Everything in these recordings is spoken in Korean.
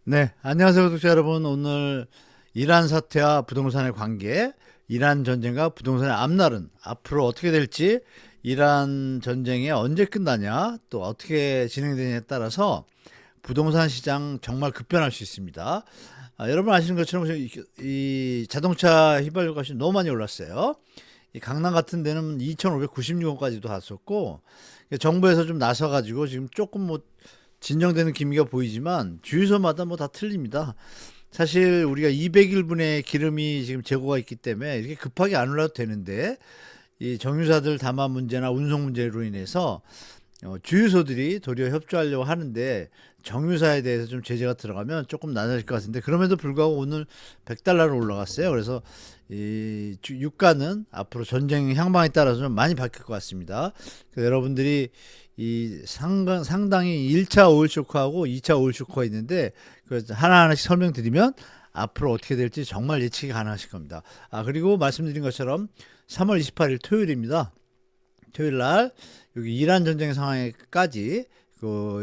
네, 안녕하세요, 구독자 여러분. 오늘 이란 사태와 부동산의 관계, 이란 전쟁과 부동산의 앞날은 앞으로 어떻게 될지, 이란 전쟁이 언제 끝나냐, 또 어떻게 진행되냐에 따라서 부동산 시장 정말 급변할 수 있습니다. 여러분 아시는 것처럼 이 자동차 휘발유 값이 너무 많이 올랐어요. 이 강남 같은 데는 2,596원까지도 갔었고, 정부에서 좀 나서가지고 지금 조금 뭐 진정되는 기미가 보이지만 주유소마다 뭐 다 틀립니다. 사실 우리가 200일분의 기름이 지금 재고가 있기 때문에 이렇게 급하게 안 올라도 되는데, 이 정유사들 담화 문제나 운송 문제로 인해서 주유소들이 도리어 협조하려고 하는데, 정유사에 대해서 좀 제재가 들어가면 조금 낮아질 것 같은데, 그럼에도 불구하고 오늘 100달러로 올라갔어요. 그래서 이 유가는 앞으로 전쟁 향방에 따라서 좀 많이 바뀔 것 같습니다. 그래서 여러분들이 이 상당히 1차 오일 쇼크하고 2차 오일 쇼크가 있는데, 하나하나씩 설명드리면 앞으로 어떻게 될지 정말 예측이 가능하실 겁니다. 그리고 말씀드린 것처럼 3월 28일 토요일입니다. 토요일 날 여기 이란 전쟁 상황에까지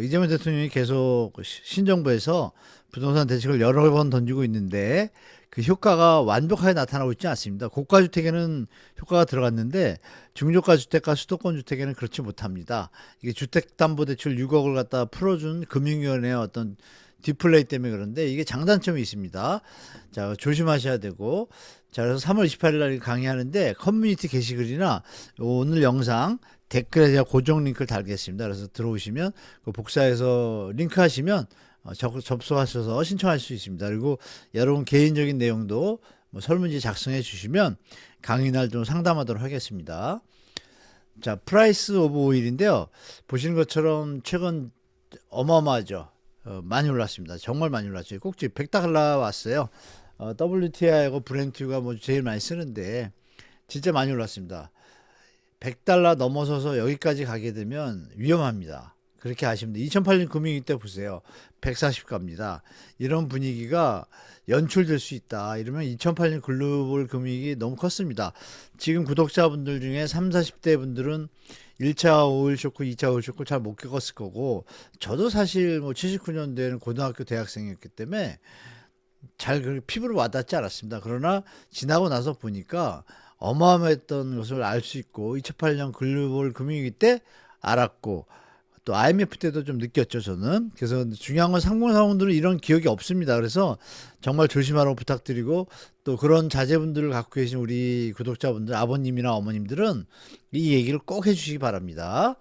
이재명 대통령이 계속 신정부에서 부동산 대책을 여러 번 던지고 있는데, 그 효과가 완벽하게 나타나고 있지 않습니다. 고가 주택에는 효과가 들어갔는데 중저가 주택과 수도권 주택에는 그렇지 못합니다. 이게 주택담보대출 6억을 갖다 풀어준 금융위원회의 어떤 디플레이 때문에 그런데, 이게 장단점이 있습니다. 자, 조심하셔야 되고. 자, 그래서 3월 28일 날 강의하는데 커뮤니티 게시글이나 오늘 영상 댓글에 제가 고정 링크를 달겠습니다. 그래서 들어오시면 그 복사해서 링크 하시면 접속하셔서 신청할 수 있습니다. 그리고 여러분 개인적인 내용도 뭐 설문지 작성해 주시면 강의 날 좀 상담하도록 하겠습니다. 자, 프라이스 오브 오일인데요. 보시는 것처럼 최근 어마어마하죠. 많이 올랐습니다. 정말 많이 올랐죠. 꼭지 100달러 왔어요. WTI하고 브렌트가 뭐 제일 많이 쓰는데 진짜 많이 올랐습니다. 100달러 넘어서서 여기까지 가게 되면 위험합니다. 그렇게 아시면 돼요. 2008년 금융위기 때 보세요. 140 갑니다. 이런 분위기가 연출될 수 있다. 이러면 2008년 글로벌 금융위기 너무 컸습니다. 지금 구독자분들 중에 3, 40대 분들은 1차 오일 쇼크, 2차 오일 쇼크 잘 못 겪었을 거고, 저도 사실 뭐 79년도에는 고등학교 대학생이었기 때문에 잘 피부로 와닿지 않았습니다. 그러나 지나고 나서 보니까 어마어마했던 것을 알 수 있고, 2008년 글로벌 금융위기 때 알았고, 또 IMF 때도 좀 느꼈죠, 저는. 그래서 중요한 건 상공사원들은 이런 기억이 없습니다. 그래서 정말 조심하라고 부탁드리고, 또 그런 자제분들을 갖고 계신 우리 구독자분들, 아버님이나 어머님들은 이 얘기를 꼭 해주시기 바랍니다.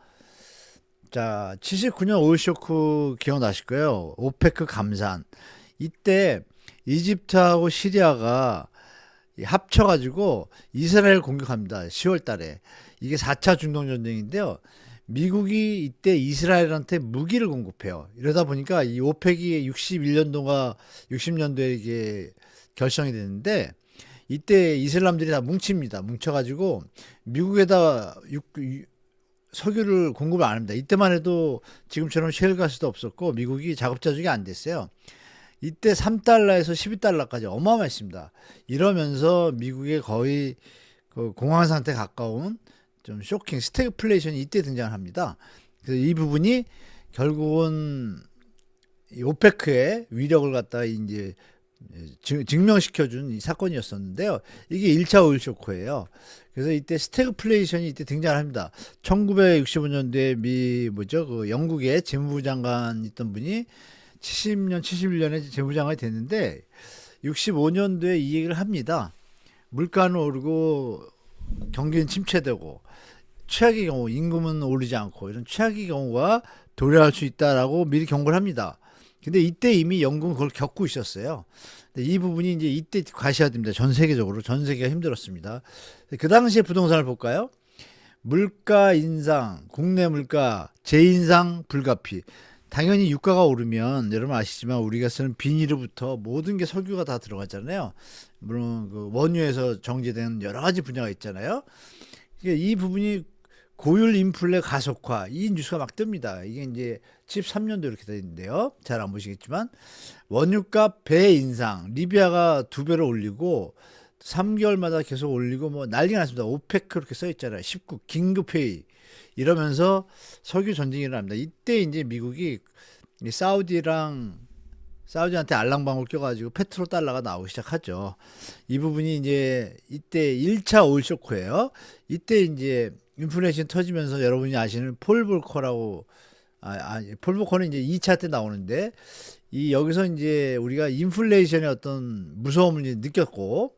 자, 79년 오일 쇼크 기억나실 거예요. 오페크 감산. 이때 이집트하고 시리아가 합쳐가지고 이스라엘 공격합니다. 10월 달에. 이게 4차 중동전쟁인데요. 미국이 이때 이스라엘한테 무기를 공급해요. 이러다 보니까 이 오펙이 61년도가 60년도에 이게 결성이 됐는데, 이때 이슬람들이 다 뭉칩니다. 뭉쳐가지고 미국에다 석유를 공급을 안 합니다. 이때만 해도 지금처럼 셰일가스도 없었고 미국이 자급자족이 안 됐어요. 이때 3달러에서 12달러까지 어마어마했습니다. 이러면서 미국의 거의 그 공황 상태 가까운 좀 쇼킹 스태그플레이션이 이때 등장을 합니다. 그래서 이 부분이 결국은 이 오페크의 위력을 갖다가 이제 증명시켜준 이 사건이었었는데요. 이게 1차 오일 쇼크예요. 그래서 이때 스태그플레이션이 이때 등장을 합니다. 1965년도에 그 영국의 재무부 장관 있던 분이 70년, 71년에 재무장관이 됐는데 65년도에 이 얘기를 합니다. 물가는 오르고 경기는 침체되고 최악의 경우 임금은 오르지 않고 이런 최악의 경우가 도래할 수 있다라고 미리 경고를 합니다. 근데 이때 이미 영국은 그걸 겪고 있었어요. 근데 이 부분이 이제 이때 과시화됩니다. 전 세계적으로 전 세계가 힘들었습니다. 그 당시에 부동산을 볼까요? 물가 인상, 국내 물가 재인상 불가피. 당연히 유가가 오르면 여러분 아시지만 우리가 쓰는 비닐부터 모든 게 석유가 다 들어가잖아요. 물론 그 원유에서 정제된 여러 가지 분야가 있잖아요. 이 부분이 고율 인플레 가속화, 이 뉴스가 막 뜹니다. 이게 이제 13년도 이렇게 되어 있는데요. 잘 안 보시겠지만 원유값 배 인상, 리비아가 2배로 올리고 3개월마다 계속 올리고 뭐 난리가 났습니다. 오페크 그렇게 써 있잖아요. 19 긴급 회의 이러면서 석유 전쟁이 일어납니다. 이때 이제 미국이 사우디랑 사우디한테 알랑방울 껴가지고 페트로달러가 나오기 시작하죠. 이 부분이 이제 이때 1차 오일 쇼크예요. 이때 이제 인플레이션 터지면서 여러분이 아시는 폴 볼커라고 폴 볼커는 이제 2차 때 나오는데 이 여기서 이제 우리가 인플레이션의 어떤 무서움을 이제 느꼈고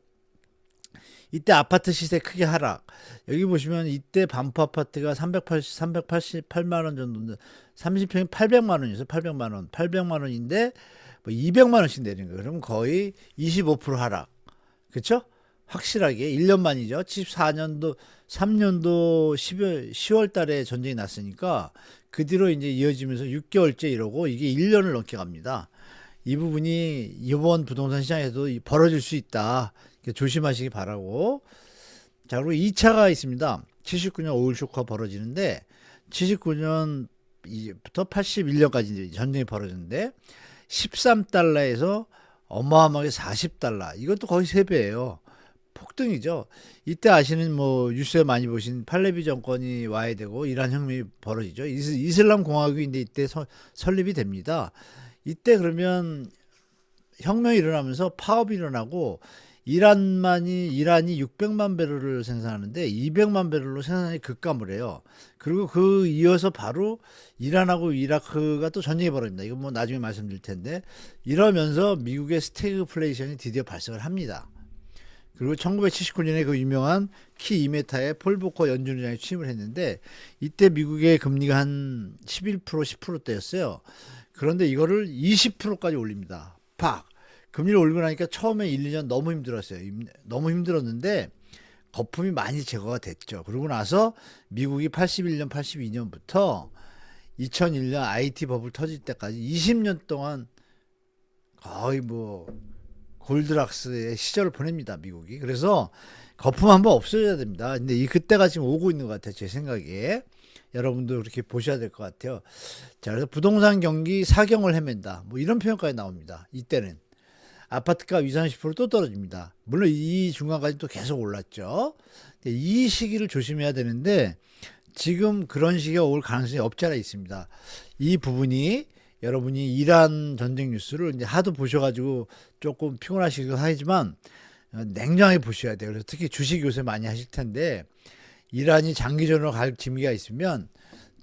이때 아파트 시세 크게 하락. 여기 보시면 이때 반포 아파트가 388만 원 정도인데 30평이 800만 원이었어요. 800만 원. 800만 원인데 뭐 200만 원씩 내린 거예요. 그럼 거의 25% 하락. 그렇죠? 확실하게 1년 만이죠. 74년도 3년도 10월 달에 전쟁이 났으니까 그 뒤로 이제 이어지면서 6개월째 이러고 이게 1년을 넘게 갑니다. 이 부분이 이번 부동산 시장에도 벌어질 수 있다. 조심하시기 바라고. 자, 그리고 2차가 있습니다. 79년 오일 쇼크가 벌어지는데 79년부터 81년까지 전쟁이 벌어졌는데 13달러에서 어마어마하게 40달러. 이것도 거의 3배예요. 폭등이죠. 이때 아시는 뭐 뉴스에 많이 보신 팔레비 정권이 와야 되고 이란 혁명이 벌어지죠. 이슬람 공화국이 이때 설립이 됩니다. 이때 그러면 혁명이 일어나면서 파업이 일어나고 이란이 600만 배럴을 생산하는데 200만 배럴로 생산이 급감을 해요. 그리고 그 이어서 바로 이란하고 이라크가 또 전쟁이 벌어집니다. 이건 뭐 나중에 말씀드릴 텐데 이러면서 미국의 스태그플레이션이 드디어 발생을 합니다. 그리고 1979년에 그 유명한 키 2m의 폴 보커 연준의장이 취임을 했는데 이때 미국의 금리가 한 11% 10%대였어요. 그런데 이거를 20%까지 올립니다. 팍! 금리를 올리고 나니까 처음에 1, 2년 너무 힘들었어요. 너무 힘들었는데 거품이 많이 제거가 됐죠. 그러고 나서 미국이 81년, 82년부터 2001년 IT 버블 터질 때까지 20년 동안 거의 뭐 골드락스의 시절을 보냅니다. 미국이. 그래서 거품 한번 없어져야 됩니다. 근데 그때가 지금 오고 있는 것 같아요. 제 생각에. 여러분도 그렇게 보셔야 될 것 같아요. 자, 그래서 부동산 경기 사경을 헤맨다. 뭐 이런 표현까지 나옵니다. 이때는. 아파트가 20, 30%또 떨어집니다. 물론 이 중간까지 또 계속 올랐죠. 이 시기를 조심해야 되는데 지금 그런 시기가 올 가능성이 없지 않아 있습니다. 이 부분이 여러분이 이란 전쟁 뉴스를 이제 하도 보셔가지고 조금 피곤하시기도 하지만 냉정하게 보셔야 돼요. 그래서 특히 주식 요새 많이 하실 텐데 이란이 장기전으로 갈 기미가 있으면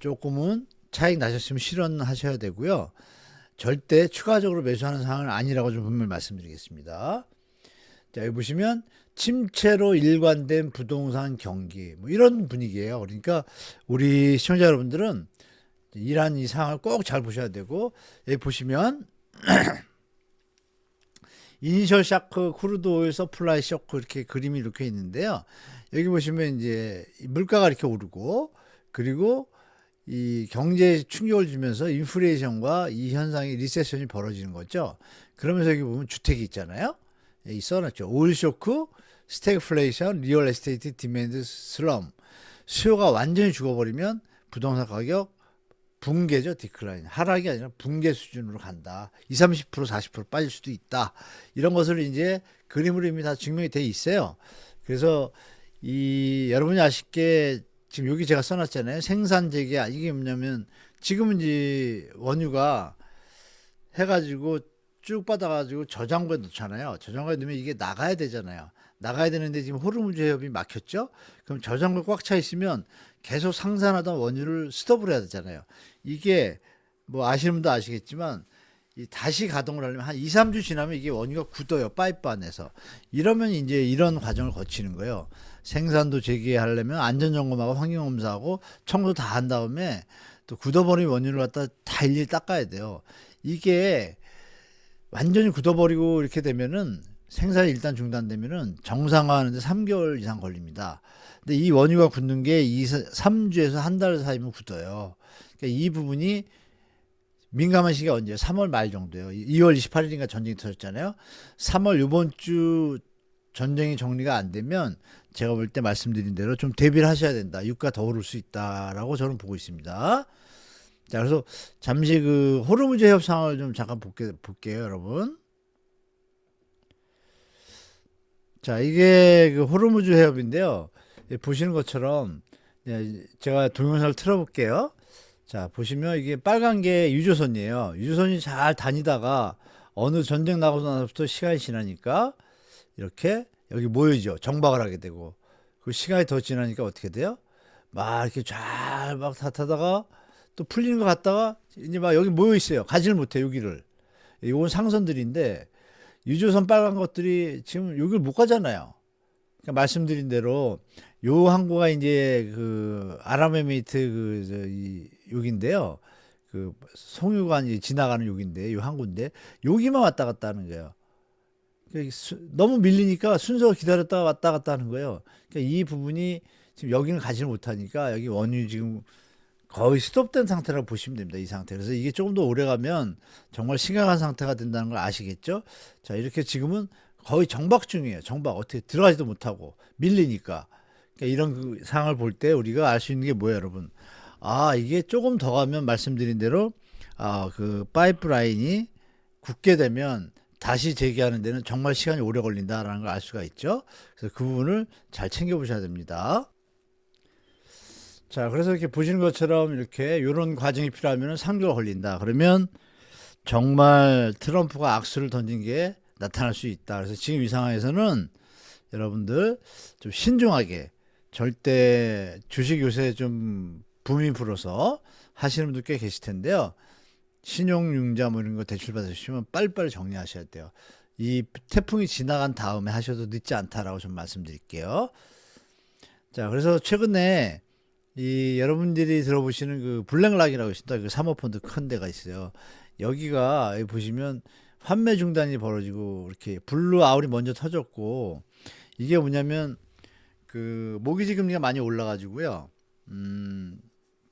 조금은 차익 나셨으면 실현하셔야 되고요. 절대 추가적으로 매수하는 상황은 아니라고 좀 분명히 말씀드리겠습니다. 자, 여기 보시면 침체로 일관된 부동산 경기 뭐 이런 분위기예요. 그러니까 우리 시청자 여러분들은 이란 이 상황을 꼭 잘 보셔야 되고 여기 보시면 이니셜 샤크, 크루드 오일 서플라이 쇼크 이렇게 그림이 이렇게 있는데요. 여기 보시면 이제 물가가 이렇게 오르고 그리고 이 경제에 충격을 주면서 인플레이션과 이 현상이 리세션이 벌어지는 거죠. 그러면서 여기 보면 주택이 있잖아요. 여기 써놨죠. 오일 쇼크, 스태그플레이션, 리얼 에스테이트 디맨드 슬럼. 수요가 완전히 죽어버리면 부동산 가격 붕괴죠. 디클라인. 하락이 아니라 붕괴 수준으로 간다. 20, 30%, 40% 빠질 수도 있다. 이런 것을 이제 그림으로 이미 다 증명이 돼 있어요. 그래서 이 여러분이 아쉽게 지금 여기 제가 써놨잖아요. 생산 재개. 이게 뭐냐면 지금은 이제 원유가 해가지고 쭉 받아가지고 저장고에 넣잖아요. 저장고에 넣으면 이게 나가야 되잖아요. 나가야 되는데 지금 호르무즈 해협이 막혔죠. 그럼 저장고에 꽉 차 있으면 계속 상산하던 원유를 스톱을 해야 되잖아요. 이게 뭐 아시는 분도 아시겠지만 다시 가동을 하려면 한 2, 3주 지나면 이게 원유가 굳어요. 파이프 안에서. 이러면 이제 이런 과정을 거치는 거예요. 생산도 재개하려면 안전점검하고 환경검사하고 청소 다 한 다음에 또 굳어버린 원유를 갖다 다 일일이 닦아야 돼요. 이게 완전히 굳어버리고 이렇게 되면은 생산이 일단 중단되면은 정상화하는데 3개월 이상 걸립니다. 근데 이 원유가 굳는 게 3주에서 한 달 사이면 굳어요. 그러니까 이 부분이 민감한 시기가 언제예요? 3월 말 정도예요. 2월 28일인가 전쟁이 터졌잖아요. 3월 이번 주 전쟁이 정리가 안 되면 제가 볼 때 말씀드린 대로 좀 대비를 하셔야 된다. 유가 더 오를 수 있다라고 저는 보고 있습니다. 자, 그래서 잠시 그 호르무즈 해협 상황을 좀 잠깐 볼게요, 여러분. 자, 이게 그 호르무즈 해협인데요. 보시는 것처럼 제가 동영상을 틀어볼게요. 자, 보시면 이게 빨간 게 유조선이에요. 유조선이 잘 다니다가 어느 전쟁 나고 나서부터 시간이 지나니까 이렇게 여기 모여죠. 정박을 하게 되고 그 시간이 더 지나니까 어떻게 돼요? 막 이렇게 잘 막 다 타다가 또 풀리는 것 같다가 이제 막 여기 모여 있어요. 가지를 못해 여기를. 이건 상선들인데 유조선 빨간 것들이 지금 여기를 못 가잖아요. 그러니까 말씀드린 대로 요 항구가 이제 그 아랍에미리트 이 욕인데요. 그 송유관이 지나가는 욕인데 요 항구인데 여기만 왔다 갔다 하는 거예요. 너무 밀리니까 순서 기다렸다가 왔다 갔다 하는 거예요. 그러니까 이 부분이 지금 여기는 가지를 못하니까 여기 원유 지금 거의 스톱된 상태라고 보시면 됩니다. 이 상태. 그래서 이게 조금 더 오래 가면 정말 심각한 상태가 된다는 걸 아시겠죠? 자, 이렇게 지금은 거의 정박 중이에요. 정박. 어떻게 들어가지도 못하고 밀리니까. 그러니까 이런 그 상황을 볼 때 우리가 알 수 있는 게 뭐예요, 여러분? 아, 이게 조금 더 가면 말씀드린 대로 그 파이프라인이 굳게 되면 다시 재개하는 데는 정말 시간이 오래 걸린다라는 걸 알 수가 있죠. 그래서 그 부분을 잘 챙겨 보셔야 됩니다. 자, 그래서 이렇게 보시는 것처럼 이렇게 이런 과정이 필요하면 3개월 걸린다. 그러면 정말 트럼프가 악수를 던진 게 나타날 수 있다. 그래서 지금 이 상황에서는 여러분들 좀 신중하게 절대 주식 요새 좀 붐이 불어서 하시는 분들 꽤 계실 텐데요. 신용융자 뭐 이런 거 대출 받으시면 빨리빨리 정리하셔야 돼요. 이 태풍이 지나간 다음에 하셔도 늦지 않다라고 좀 말씀드릴게요. 자, 그래서 최근에 이 여러분들이 들어보시는 그 블랙락이라고 있습니다. 그 사모펀드 큰 데가 있어요. 여기가 여기 보시면 환매 중단이 벌어지고 이렇게 블루 아울이 먼저 터졌고 이게 뭐냐면 그 모기지 금리가 많이 올라가지고요.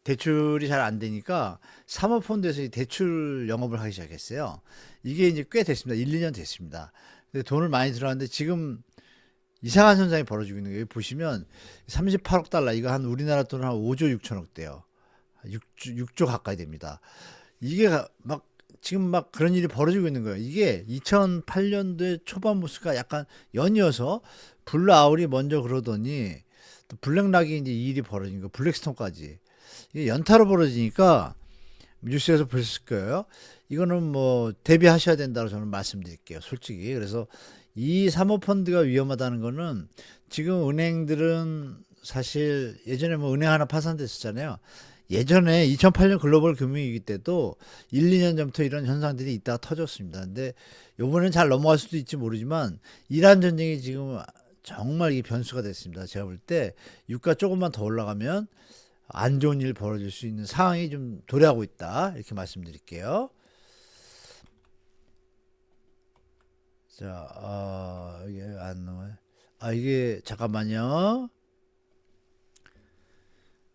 대출이 잘 안 되니까 사모펀드에서 이 대출 영업을 하기 시작했어요. 이게 이제 꽤 됐습니다. 1, 2년 됐습니다. 근데 돈을 많이 들어갔는데 지금 이상한 현상이 벌어지고 있는 거예요. 여기 보시면 38억 달러 이거 한 우리나라 돈 한 5조 6천억 대요. 6조 가까이 됩니다. 이게 막 지금 막 그런 일이 벌어지고 있는 거예요. 이게 2008년도에 초반 모습과 약간 연이어서 블루아울이 먼저 그러더니 또 블랙락이 이제 이 일이 벌어진 거 블랙스톤까지 이게 연타로 벌어지니까 뉴스에서 보셨을 거예요. 이거는 뭐 대비하셔야 된다고 저는 말씀드릴게요. 솔직히. 그래서 이 사모펀드가 위험하다는 거는 지금 은행들은 사실 예전에 뭐 은행 하나 파산됐었잖아요. 예전에 2008년 글로벌 금융위기 때도 1, 2년 전부터 이런 현상들이 있다가 터졌습니다. 근데 요번엔 잘 넘어갈 수도 있지 모르지만 이란 전쟁이 지금 정말 이게 변수가 됐습니다. 제가 볼 때 유가 조금만 더 올라가면 안 좋은 일 벌어질 수 있는 상황이 좀 도래하고 있다. 이렇게 말씀드릴게요. 자, 이게 안 나와요. 이게 잠깐만요.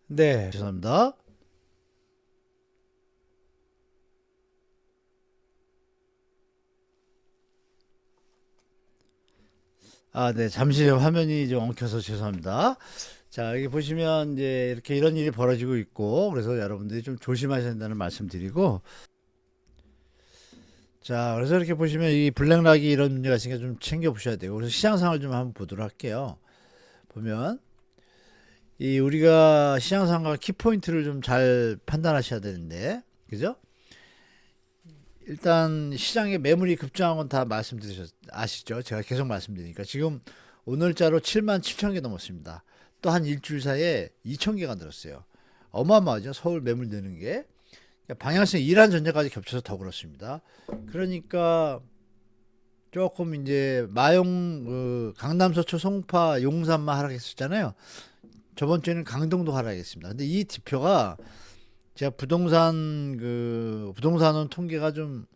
네, 죄송합니다. 네, 잠시 화면이 좀 엉켜서 죄송합니다. 자, 여기 보시면 이제 이렇게 이런 일이 벌어지고 있고, 그래서 여러분들이 좀 조심하셔야 된다는 말씀 드리고, 자, 그래서 이렇게 보시면 이 블랙락이 이런 문제가 있으니까 좀 챙겨보셔야 되고, 그래서 시장 상황을 좀 한번 보도록 할게요. 보면, 이 우리가 시장 상황과 키포인트를 좀 잘 판단하셔야 되는데, 그죠? 일단 시장의 매물이 급증한 건 다 아시죠? 제가 계속 말씀드리니까 지금 오늘자로 7만 7천 개 넘었습니다. 또 한 일주일 사이에 2천 개가 늘었어요. 어마어마하죠. 서울 매물 느는 게. 그러니까 방향성이 이란 전쟁까지 겹쳐서 더 그렇습니다. 그러니까 조금 이제 마용 강남 서초 송파 용산만 하락했었잖아요. 저번 주에는 강동도 하락했습니다. 근데 이 지표가 제가 부동산원 통계가 좀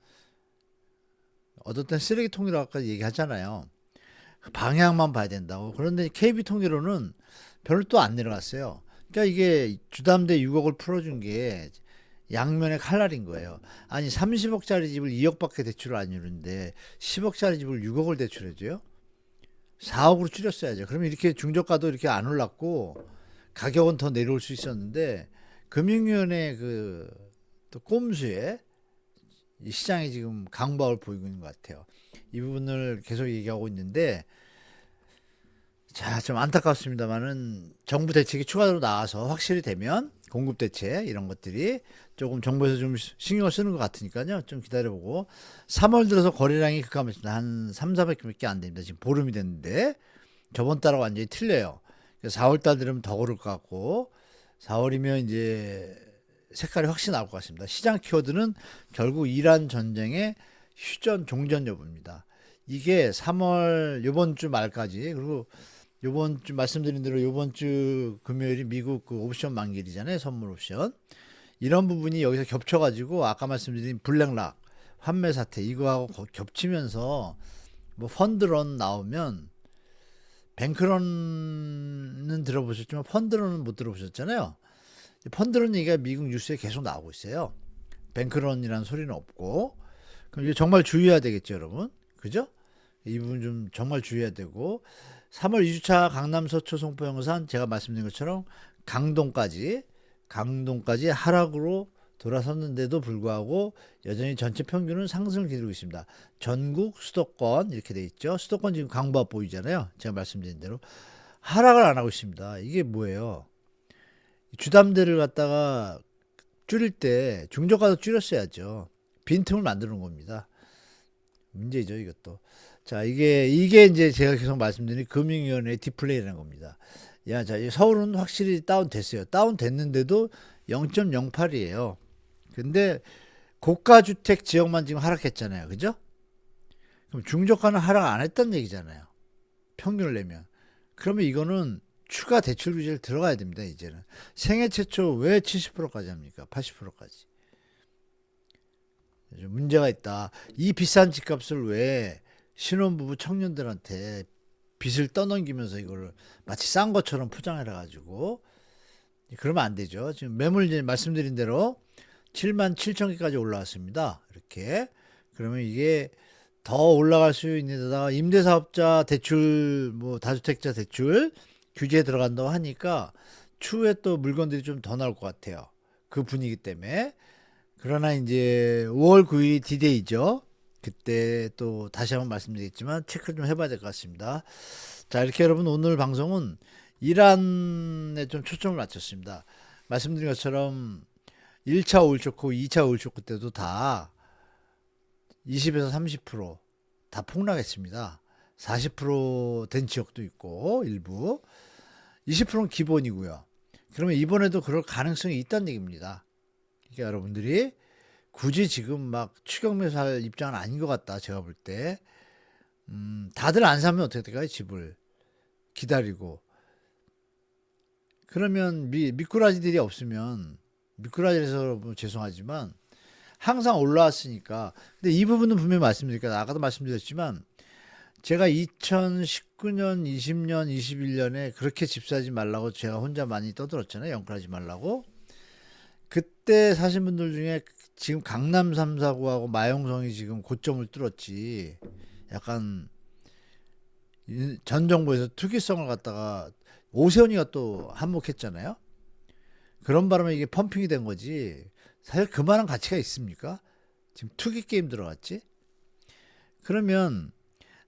어떤 땐 쓰레기통이라고까지 얘기하잖아요. 그 방향만 봐야 된다고. 그런데 KB 통계로는 별로 또 안 내려갔어요. 그러니까 이게 주담대 6억을 풀어준 게 양면의 칼날인 거예요. 아니 30억짜리 집을 2억밖에 대출을 안 주는데 10억짜리 집을 6억을 대출해줘요? 4억으로 줄였어야죠. 그러면 이렇게 중저가도 이렇게 안 올랐고 가격은 더 내려올 수 있었는데 금융위원회 또 꼼수에 이 시장이 지금 강박을 보이고 있는 것 같아요. 이 부분을 계속 얘기하고 있는데 자, 좀 안타깝습니다만은 정부 대책이 추가로 나와서 확실히 되면 공급 대책 이런 것들이 조금 정부에서 좀 신경을 쓰는 것 같으니까요. 좀 기다려보고 3월 들어서 거래량이 급감했습니다. 한 3, 400개밖에 안 됩니다. 지금 보름이 됐는데 저번 달하고 완전히 틀려요. 4월 달 되면 더 오를 것 같고 4월이면 이제 색깔이 확실히 나올 것 같습니다. 시장 키워드는 결국 이란 전쟁의 휴전 종전 여부입니다. 이게 3월 요번 주 말까지 그리고 요번 주 말씀드린 대로 요번 주 금요일이 미국 그 옵션 만기이잖아요. 선물 옵션. 이런 부분이 여기서 겹쳐가지고 아까 말씀드린 블랙락 환매 사태 이거하고 겹치면서 뭐 펀드런 나오면 뱅크런은 들어보셨지만 펀드런은 못 들어보셨잖아요. 펀드런 얘기가 미국 뉴스에 계속 나오고 있어요. 뱅크런이라는 소리는 없고 그럼 이게 정말 주의해야 되겠죠, 여러분. 그죠? 이 부분 좀 정말 주의해야 되고 3월 2주차 강남 서초 송파 영산 제가 말씀드린 것처럼 강동까지 하락으로 돌아섰는데도 불구하고 여전히 전체 평균은 상승을 기다리고 있습니다. 전국 수도권 이렇게 돼 있죠. 수도권 지금 강보합 보이잖아요. 제가 말씀드린 대로 하락을 안 하고 있습니다. 이게 뭐예요? 주담대를 갖다가 줄일 때 중저가도 줄였어야죠. 빈틈을 만드는 겁니다. 문제죠, 이것도. 자, 이게 이제 제가 계속 말씀드린 금융위원회의 디플레이라는 겁니다. 야, 자, 서울은 확실히 다운됐어요. 다운됐는데도 0.08이에요. 근데 고가주택 지역만 지금 하락했잖아요. 그죠? 그럼 중저가는 하락 안 했다는 얘기잖아요. 평균을 내면. 그러면 이거는 추가 대출 규제를 들어가야 됩니다, 이제는. 생애 최초 왜 70%까지 합니까? 80%까지. 문제가 있다. 이 비싼 집값을 왜 신혼부부 청년들한테 빚을 떠넘기면서 이거를 마치 싼 것처럼 포장해라 가지고 그러면 안 되죠. 지금 매물 이제 말씀드린 대로 7만 7천 개까지 올라왔습니다. 이렇게 그러면 이게 더 올라갈 수 있는 데다가 임대사업자 대출 뭐 다주택자 대출 규제에 들어간다고 하니까 추후에 또 물건들이 좀 더 나올 것 같아요. 그 분위기 때문에. 그러나 이제 5월 9일이 디데이죠. 그때 또 다시 한번 말씀드리겠지만 체크를 좀 해봐야 될 것 같습니다. 자, 이렇게 여러분 오늘 방송은 이란에 좀 초점을 맞췄습니다. 말씀드린 것처럼 1차 오일 쇼크, 2차 오일 쇼크 때도 다 20에서 30%다 폭락했습니다. 40%된 지역도 있고 일부 20%는 기본이고요. 그러면 이번에도 그럴 가능성이 있다는 얘기입니다. 그러니까 여러분들이 굳이 지금 막 추격 매수할 입장은 아닌 것 같다. 제가 볼 때. 다들 안 사면 어떻게 될까요? 집을 기다리고. 그러면 미꾸라지들이 없으면 미꾸라지에서 뭐 죄송하지만 항상 올라왔으니까. 근데 이 부분은 분명히 말씀드릴게요. 아까도 말씀드렸지만 제가 2019년, 20년, 21년에 그렇게 집 사지 말라고 제가 혼자 많이 떠들었잖아요. 영끌하지 말라고. 그때 사신 분들 중에 지금 강남 3사구하고 마용성이 지금 고점을 뚫었지. 약간 전 정부에서 투기성을 갖다가 오세훈이가 또 한몫했잖아요. 그런 바람에 이게 펌핑이 된 거지. 사실 그만한 가치가 있습니까? 지금 투기 게임 들어갔지. 그러면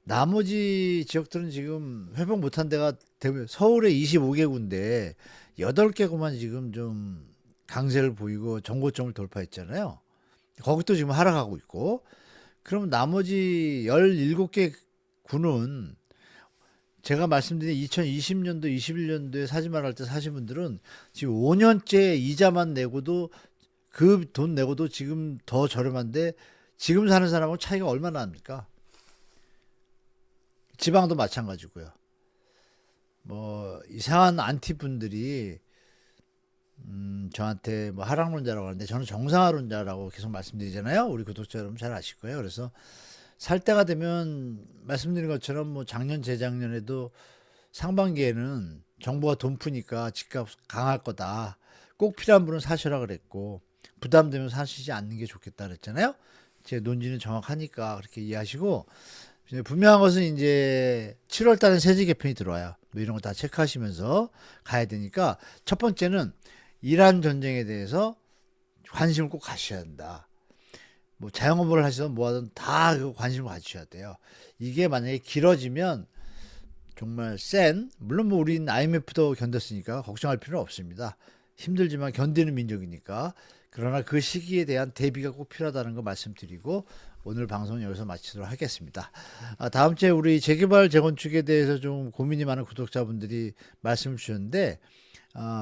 나머지 지역들은 지금 회복 못한 데가 서울에 25개구인데 8개구만 지금 좀 강세를 보이고 정고점을 돌파했잖아요. 거기도 지금 하락하고 있고. 그럼 나머지 17개 구는 제가 말씀드린 2020년도, 21년도에 사지 말할 때 사신 분들은 지금 5년째 이자만 내고도 그 돈 내고도 지금 더 저렴한데 지금 사는 사람하고 차이가 얼마나 납니까? 지방도 마찬가지고요. 뭐 이상한 안티 분들이 저한테 뭐 하락론자라고 하는데 저는 정상화론자라고 계속 말씀드리잖아요. 우리 구독자 여러분 잘 아실 거예요. 그래서 살 때가 되면 말씀드린 것처럼 뭐 작년 재작년에도 상반기에는 정부가 돈 푸니까 집값 강할 거다. 꼭 필요한 분은 사시라 그랬고 부담되면 사시지 않는 게 좋겠다 그랬잖아요. 제 논지는 정확하니까 그렇게 이해하시고 분명한 것은 이제 7월 달에 세제 개편이 들어와요. 뭐 이런 거 다 체크하시면서 가야 되니까 첫 번째는 이란 전쟁에 대해서 관심을 꼭 가셔야 된다. 뭐 자영업을 하시든 뭐하든 다 그 관심을 가지셔야 돼요. 이게 만약에 길어지면 정말 센, 물론 뭐 우린 IMF도 견뎠으니까 걱정할 필요는 없습니다. 힘들지만 견디는 민족이니까. 그러나 그 시기에 대한 대비가 꼭 필요하다는 거 말씀드리고 오늘 방송 여기서 마치도록 하겠습니다. 다음 주에 우리 재개발 재건축에 대해서 좀 고민이 많은 구독자분들이 말씀 주셨는데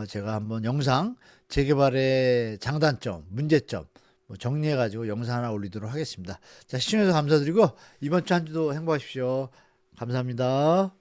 제가 한번 영상 재개발의 장단점, 문제점 뭐 정리해가지고 영상 하나 올리도록 하겠습니다. 자, 시청해주셔서 감사드리고 이번 주 한 주도 행복하십시오. 감사합니다.